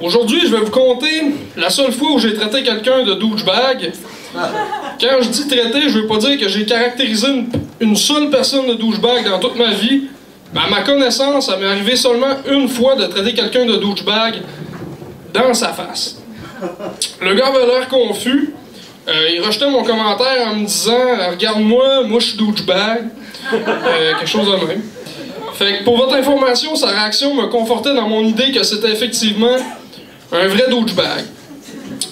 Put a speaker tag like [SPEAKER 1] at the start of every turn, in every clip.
[SPEAKER 1] Aujourd'hui, je vais vous conter la seule fois où j'ai traité quelqu'un de douchebag. Quand je dis traiter, je veux pas dire que j'ai caractérisé une seule personne de douchebag dans toute ma vie. Mais à ma connaissance, ça m'est arrivé seulement une fois de traiter quelqu'un de douchebag dans sa face. Le gars avait l'air confus. Il rejetait mon commentaire en me disant « Regarde-moi, moi je suis douchebag. » quelque chose de même. Fait que pour votre information, sa réaction me confortait dans mon idée que c'était effectivement un vrai douchebag.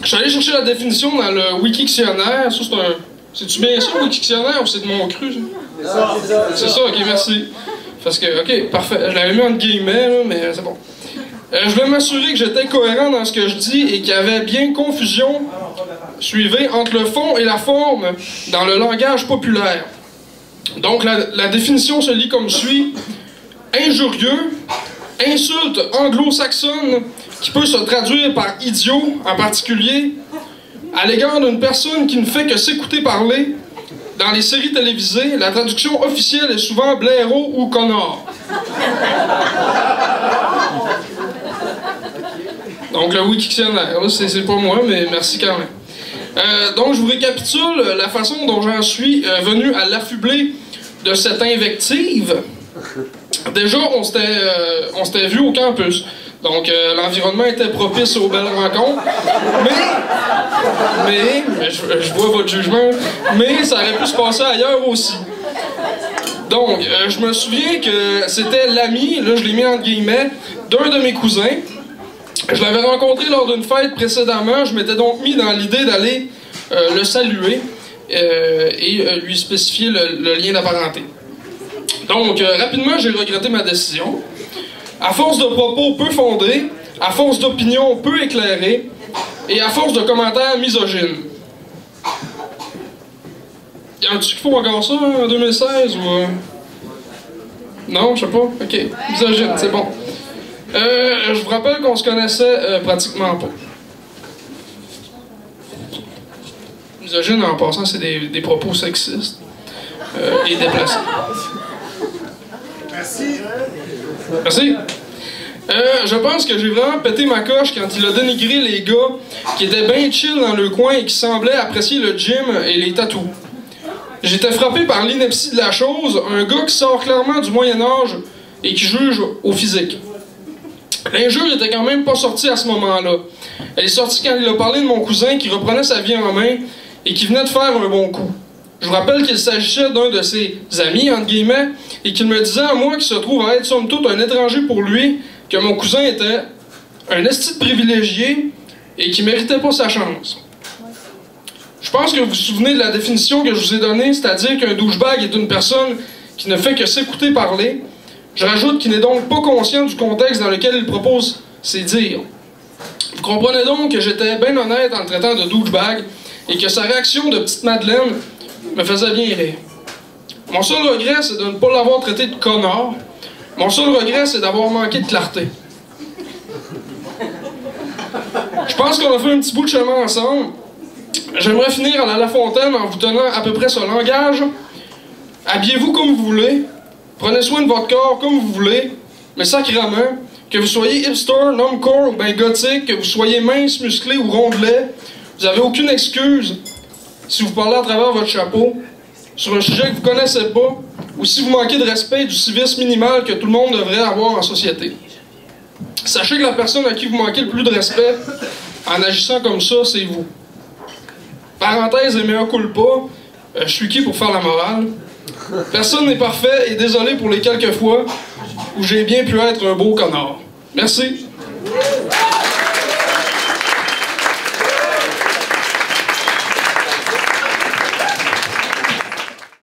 [SPEAKER 1] Je suis allé chercher la définition dans le Wikictionnaire. Ça, c'est un... C'est-tu bien ça, le Wikictionnaire, ou c'est de mon cru, ça? C'est ça, ok, merci. Parce que, ok, parfait. Je l'avais mis entre guillemets, là, mais c'est bon. Je voulais m'assurer que j'étais cohérent dans ce que je dis et qu'il y avait bien confusion, suivez, entre le fond et la forme dans le langage populaire. Donc, la définition se lit comme suit. Injurieux, insulte anglo-saxonne qui peut se traduire par idiot, en particulier, à l'égard d'une personne qui ne fait que s'écouter parler. Dans les séries télévisées, la traduction officielle est souvent blaireau ou connard. Donc, le Wikictionnaire, c'est pas moi, mais merci quand même. Donc, je vous récapitule la façon dont j'en suis venu à l'affubler de cette invective. Déjà, on s'était vu au campus. Donc, l'environnement était propice aux belles rencontres. Mais je vois votre jugement, mais ça aurait pu se passer ailleurs aussi. Donc, je me souviens que c'était l'ami, là je l'ai mis entre guillemets, d'un de mes cousins. Je l'avais rencontré lors d'une fête précédemment. Je m'étais donc mis dans l'idée d'aller le saluer et lui spécifier le lien d'apparenté. Donc, rapidement, j'ai regretté ma décision. À force de propos peu fondés, à force d'opinions peu éclairées, et à force de commentaires misogynes. Y en a-tu qui font encore ça en 2016 ou... Non, je sais pas. Ok, misogyne, c'est bon. Je vous rappelle qu'on se connaissait pratiquement pas. Misogyne, en passant, c'est des propos sexistes et déplacés.
[SPEAKER 2] Merci.
[SPEAKER 1] Merci. Je pense que j'ai vraiment pété ma coche quand il a dénigré les gars qui étaient bien chill dans le coin et qui semblaient apprécier le gym et les tatous. J'étais frappé par l'ineptie de la chose, un gars qui sort clairement du Moyen-Âge et qui juge au physique. L'injure n'était quand même pas sortie à ce moment-là. Elle est sortie quand il a parlé de mon cousin qui reprenait sa vie en main et qui venait de faire un bon coup. Je vous rappelle qu'il s'agissait d'un de ses amis, entre guillemets, et qu'il me disait à moi, qui se trouve à être somme toute un étranger pour lui, que mon cousin était un esti de privilégié et qui méritait pas sa chance. Je pense que vous vous souvenez de la définition que je vous ai donnée, c'est-à-dire qu'un douchebag est une personne qui ne fait que s'écouter parler. Je rajoute qu'il n'est donc pas conscient du contexte dans lequel il propose ses dires. Vous comprenez donc que j'étais bien honnête en le traitant de douchebag et que sa réaction de petite Madeleine me faisait bien rire. Mon seul regret, c'est de ne pas l'avoir traité de connard. Mon seul regret, c'est d'avoir manqué de clarté. Je pense qu'on a fait un petit bout de chemin ensemble. J'aimerais finir à la Fontaine en vous tenant à peu près ce langage. Habillez-vous comme vous voulez. Prenez soin de votre corps comme vous voulez. Mais sacrément, que vous soyez hipster, normcore ou ben gothique, que vous soyez mince, musclé ou rondelet, vous n'avez aucune excuse si vous parlez à travers votre chapeau sur un sujet que vous ne connaissez pas ou si vous manquez de respect du civisme minimal que tout le monde devrait avoir en société. Sachez que la personne à qui vous manquez le plus de respect en agissant comme ça, c'est vous. Parenthèse et mea culpa, je suis qui pour faire la morale? Personne n'est parfait et désolé pour les quelques fois où j'ai bien pu être un beau connard. Merci.